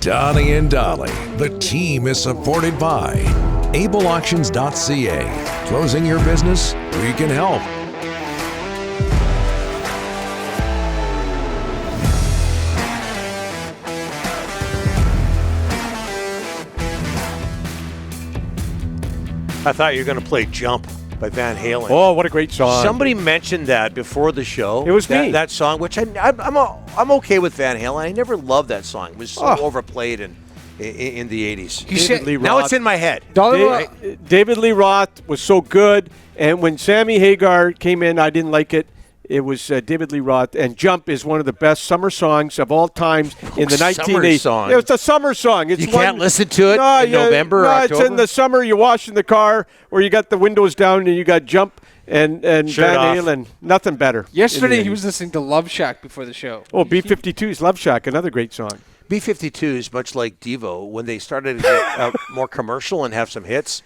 Donnie and Dolly, the team is supported by ableauctions.ca. Closing your business? We can help. I thought you were going to play Jump by Van Halen. Oh, what a great song. Somebody mentioned that before the show. It was me. That song, which I'm okay with Van Halen. I never loved that song. It was so overplayed in the 80s. Now it's in my head. David Lee Roth was so good, and when Sammy Hagar came in, I didn't like it. It was David Lee Roth, and Jump is one of the best summer songs of all times in the 1980s. Song. Yeah, it's a summer song. You can't listen to it in November or October? It's in the summer. You're washing the car, or you got the windows down, and you got Jump and Van Halen. Nothing better. Yesterday, he was listening to Love Shack before the show. Oh, B-52's Love Shack, another great song. B-52s, much like Devo, when they started to get more commercial and have some hits,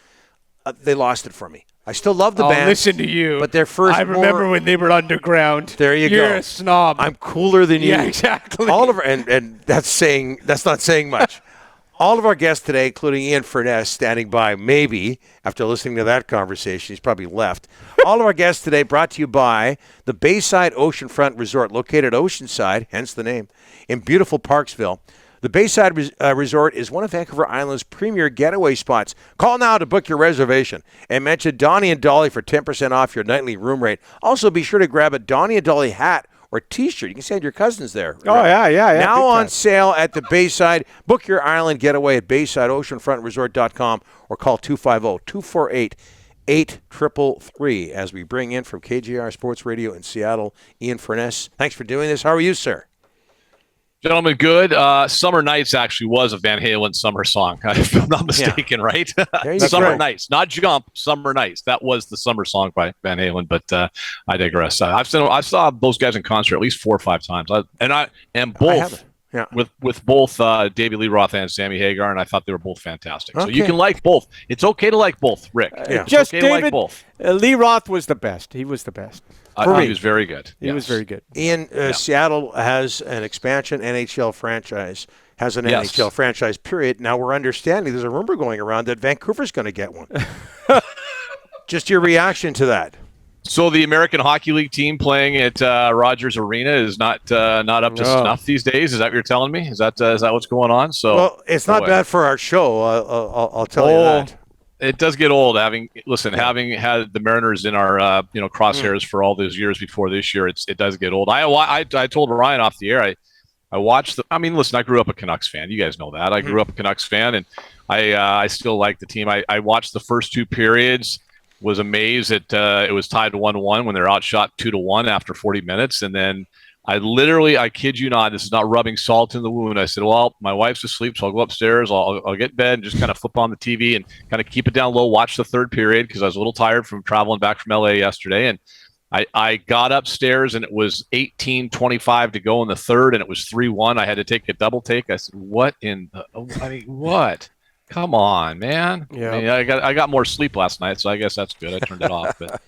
they lost it for me. I still love the band. Listen to you. But their first I remember when they were underground. There you go. You're a snob. I'm cooler than you. Yeah, exactly. All of our, and that's not saying much. All of our guests today, including Ian Furness, standing by, maybe, after listening to that conversation. He's probably left. All of our guests today brought to you by the Bayside Oceanfront Resort, located Oceanside, hence the name, in beautiful Parksville. The Bayside Resort is one of Vancouver Island's premier getaway spots. Call now to book your reservation and mention Donnie and Dolly for 10% off your nightly room rate. Also, be sure to grab a Donnie and Dolly hat or T-shirt. You can send your cousins there. Oh, yeah. Now on sale at the Bayside. Book your island getaway at BaysideOceanFrontResort.com or call 250-248-8333 as we bring in from KJR Sports Radio in Seattle, Ian Furness. Thanks for doing this. How are you, sir? Gentlemen, good. Summer Nights actually was a Van Halen summer song, if I'm not mistaken, right? Summer Nights, not Jump, Summer Nights. That was the summer song by Van Halen, but I digress. I saw those guys in concert at least 4 or 5 times, with both David Lee Roth and Sammy Hagar, and I thought they were both fantastic. Okay. So you can like both. It's okay to like both, Rick. Just okay David, to like both. Lee Roth was the best. He was the best. He was very good. He was very good. Ian, Seattle has an expansion NHL franchise, NHL franchise, period. Now we're understanding there's a rumor going around that Vancouver's going to get one. Just your reaction to that. So the American Hockey League team playing at Rogers Arena is not up to snuff these days. Is that what you're telling me? Is that what's going on? So well, it's not bad for our show. I'll tell you that. It does get old having had the Mariners in our crosshairs for all those years before this year. It does get old. I told Ryan off the air. I watched listen, I grew up a Canucks fan. You guys know that. I grew up a Canucks fan, and I still like the team. I watched the first 2 periods. Was amazed that it was tied to 1-1 when they're outshot 2-1 after 40 minutes, and then I kid you not, this is not rubbing salt in the wound. I said, well, my wife's asleep, so I'll go upstairs. I'll get in bed and just kind of flip on the TV and kind of keep it down low, watch the 3rd period because I was a little tired from traveling back from LA yesterday. And I got upstairs and it was 18:25 to go in the 3rd, and it was 3-1. I had to take a double take. I said, what? Come on, man. Yeah. I got more sleep last night, so I guess that's good. I turned it off, but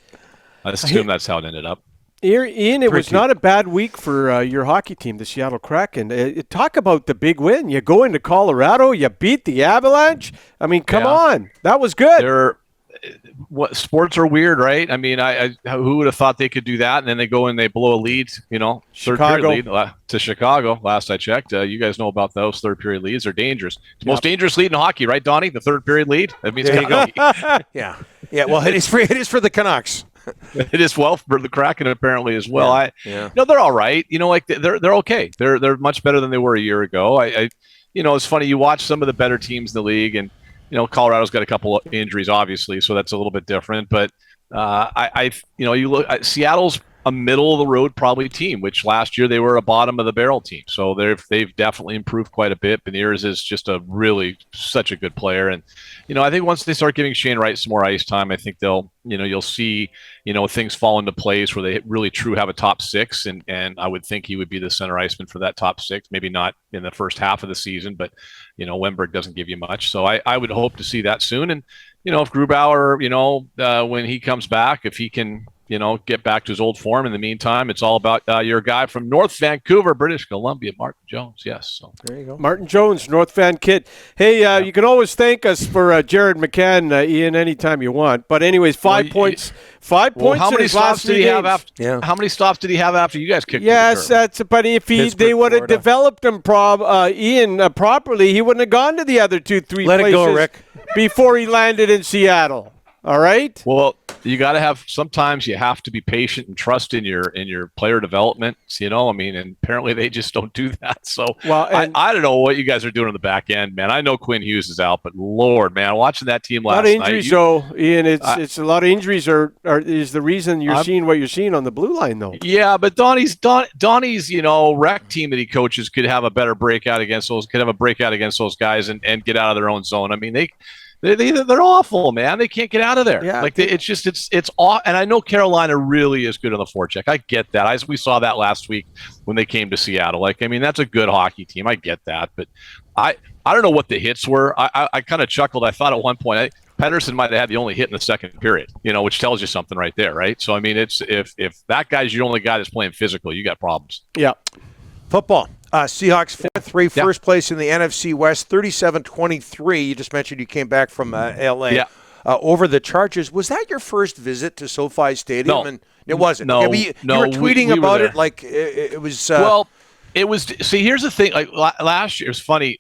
I assume that's how it ended up. Ian, it was not a bad week for your hockey team, the Seattle Kraken. Talk about the big win. You go into Colorado, you beat the Avalanche. I mean, come on. That was good. Sports are weird, right? I mean, who would have thought they could do that? And then they go and they blow a lead, Chicago. 3rd period lead to Chicago. Last I checked, you guys know about those 3rd period leads. They're dangerous. It's the most dangerous lead in hockey, right, Donnie? The 3rd period lead. That means there you go. Yeah. Well, it is for the Canucks. It is for the Kraken apparently as well. No, they're all right. They're okay. They're much better than they were a year ago. It's funny. You watch some of the better teams in the league, and Colorado's got a couple of injuries, obviously, so that's a little bit different. But you look at Seattle's a middle of the road probably team, which last year they were a bottom of the barrel team. So they've definitely improved quite a bit. Beniers is just such a good player, and I think once they start giving Shane Wright some more ice time, I think you'll see things fall into place where they really have a top 6, and I would think he would be the center iceman for that top 6. Maybe not in the first half of the season, but Wemberg doesn't give you much, so I would hope to see that soon. And if Grubauer, when he comes back, if he can get back to his old form. In the meantime, it's all about your guy from North Vancouver, British Columbia, Martin Jones. Yes. So There you go. Martin Jones, North Van kid. Hey, you can always thank us for Jared McCann, Ian, anytime you want. But anyways, 5 points. 5 points. How in many his stops last did he three have games. after? Yeah. How many stops did he have after you guys kicked? Yes, that's. But if they Pittsburgh, would have Florida. developed him, Ian, properly, he wouldn't have gone to the other 2-3 Let it places go, Rick. before he landed in Seattle. All right. Well, you got to have. Sometimes you have to be patient and trust in your player development. And apparently they just don't do that. So Well, and- I don't know what you guys are doing on the back end, man. I know Quinn Hughes is out, but Lord, man, watching that team A last lot of injuries, night. though, Ian. It's a lot of injuries is the reason you're seeing what you're seeing on the blue line, though. Yeah, but Donnie's rec team that he coaches could have a better breakout against those. Could have a breakout against those guys and get out of their own zone. I mean, they're awful, man. They can't get out of there. Yeah, it's off. And I know Carolina really is good on the forecheck. I get that. We saw that last week when they came to Seattle. That's a good hockey team. I get that, but I don't know what the hits were. I kind of chuckled. I thought at one point Pedersen might have had the only hit in the second period. Which tells you something right there, right? So it's if that guy's your only guy that's playing physical, you got problems. Yeah. Football. Seahawks 4-3, first place in the NFC West, 37-23. You just mentioned you came back from L.A. Yeah. Over the Chargers. Was that your first visit to SoFi Stadium? No. And it wasn't. No, Okay, you no, were tweeting we were about there. it like it was. Well, it was. See, here's the thing. Like last year, it's funny.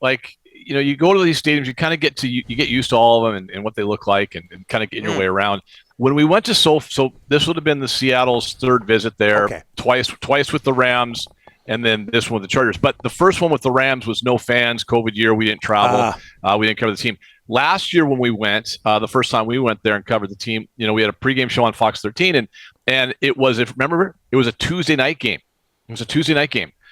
You go to these stadiums, you kind of get used to all of them and what they look like, and kind of getting your way around. When we went to so this would have been the Seattle's third visit there. Okay. Twice with the Rams. And then this one with the Chargers. But the first one with the Rams was no fans, COVID year. We didn't travel. We didn't cover the team. Last year when we went, the first time we went there and covered the team, we had a pregame show on Fox 13. And it was, remember, it was a Tuesday night game.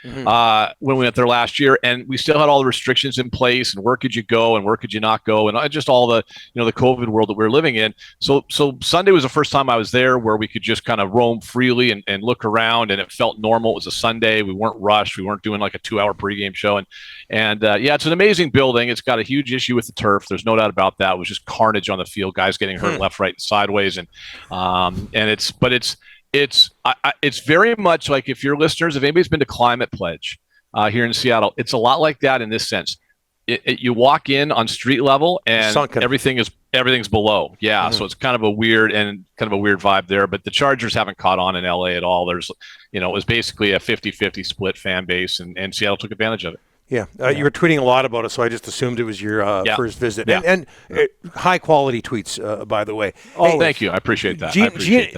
When we went there last year, and we still had all the restrictions in place, and where could you go and where could you not go, and just all the the COVID world that we were living in. So Sunday was the first time I was there where we could just kind of roam freely and look around, and it felt normal. It was a Sunday. We weren't rushed. We weren't doing like a 2-hour pregame show, and it's an amazing building. It's got a huge issue with the turf. There's no doubt about that. It was just carnage on the field, guys getting hurt left, right, and sideways, and it's very much like, if your listeners, if anybody's been to Climate Pledge here in Seattle, it's a lot like that in this sense. You walk in on street level and Sunken. everything's below. Yeah, so it's kind of a weird vibe there. But the Chargers haven't caught on in LA at all. There's, it was basically a 50-50 split fan base, and Seattle took advantage of it. Yeah, you were tweeting a lot about it, so I just assumed it was your first visit. Yeah. And high-quality tweets, by the way. Oh, thank you. I appreciate that.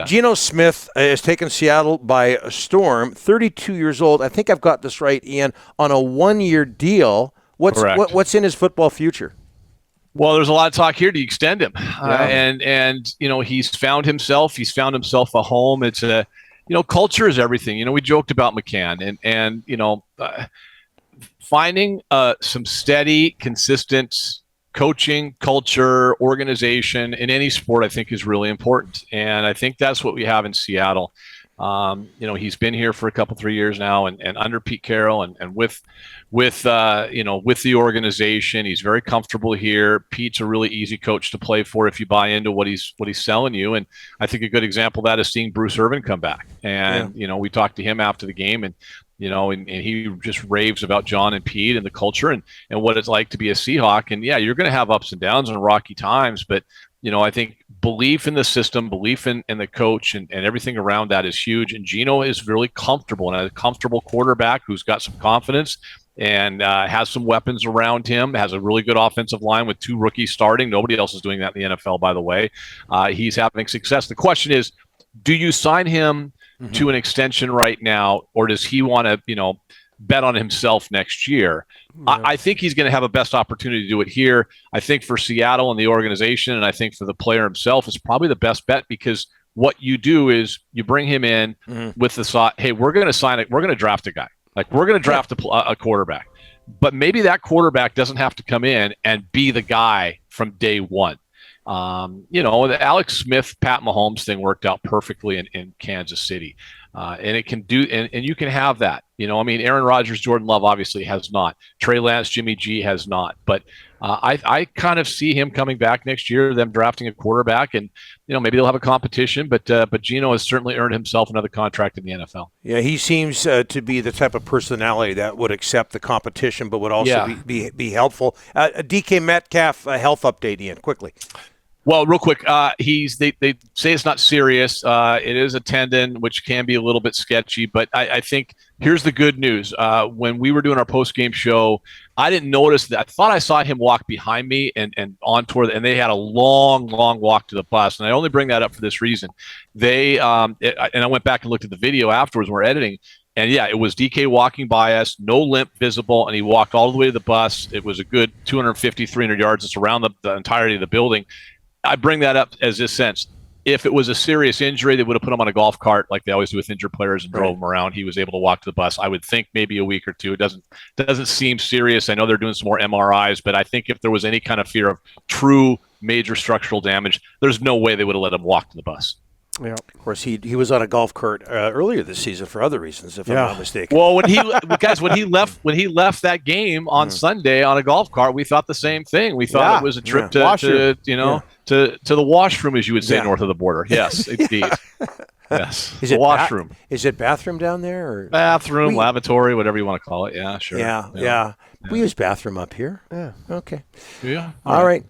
Geno Smith has taken Seattle by storm, 32 years old. I think I've got this right, Ian, on a 1-year deal. What's in his football future? Well, there's a lot of talk here to extend him. And he's found himself. He's found himself a home. It's culture is everything. We joked about McCann and finding some steady, consistent coaching, culture, organization in any sport, I think, is really important. And I think that's what we have in Seattle. He's been here for a couple, 3 years now, and under Pete Carroll and with the organization, he's very comfortable here. Pete's a really easy coach to play for if you buy into what he's selling you. And I think a good example of that is seeing Bruce Irvin come back. And, we talked to him after the game, and he just raves about John and Pete and the culture and what it's like to be a Seahawk. And yeah, you're going to have ups and downs and rocky times, but I think belief in the system, belief in the coach and everything around that is huge. And Geno is really comfortable, and a comfortable quarterback who's got some confidence and has some weapons around him, has a really good offensive line with 2 rookies starting. Nobody else is doing that in the NFL, by the way. He's having success. The question is, do you sign him to an extension right now, or does he want to, bet on himself next year? Yeah. I think he's going to have a best opportunity to do it here. I think for Seattle and the organization, and I think for the player himself, is probably the best bet, because what you do is you bring him in with the thought, hey, we're going to sign it. We're going to draft a guy. Like, we're going to draft a quarterback. But maybe that quarterback doesn't have to come in and be the guy from day one. The Alex Smith, Pat Mahomes thing worked out perfectly in Kansas City. And it can do, and you can have that. I mean, Aaron Rodgers, Jordan Love obviously has not. Trey Lance, Jimmy G has not. But I kind of see him coming back next year, them drafting a quarterback, and maybe they'll have a competition. But Geno has certainly earned himself another contract in the NFL. Yeah, he seems to be the type of personality that would accept the competition, but would also be helpful. DK Metcalf, health update, Ian, quickly. Well, real quick, they say it's not serious. It is a tendon, which can be a little bit sketchy. But I think here's the good news. When we were doing our post-game show, I didn't notice that. I thought I saw him walk behind me and on tour, and they had a long, long walk to the bus. And I only bring that up for this reason. And I went back and looked at the video afterwards when we're editing. And, yeah, it was DK walking by us, no limp visible, and he walked all the way to the bus. It was a good 250, 300 yards. It's around the entirety of the building. I bring that up as this sense. If it was a serious injury, they would have put him on a golf cart like they always do with injured players and drove him around. He was able to walk to the bus. I would think maybe a week or two. It doesn't seem serious. I know they're doing some more MRIs, but I think if there was any kind of fear of true major structural damage, there's no way they would have let him walk to the bus. Yeah, of course he was on a golf cart earlier this season for other reasons, if I'm not mistaken. Well, when he left that game on Sunday on a golf cart, we thought the same thing. We thought it was a trip to the washroom, as you would say, north of the border. Yes, indeed. Yes. Is the it washroom? Is it bathroom down there? Or? Bathroom, lavatory, whatever you want to call it. Yeah, sure. Yeah. We use bathroom up here. Yeah. Okay. Yeah. All right.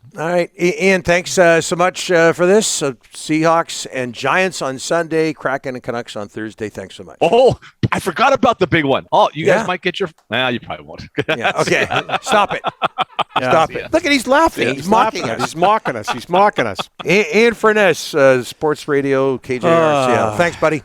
Ian, thanks so much for this. Seahawks and Giants on Sunday, Kraken and Canucks on Thursday. Thanks so much. Oh, I forgot about the big one. Oh, you guys might get your. You probably won't. Yeah. Okay. Stop it. Stop it. Look at he's laughing. He's mocking us. He's mocking us. He's mocking us. Ian Furness, Sports Radio, KJR. Thanks, buddy.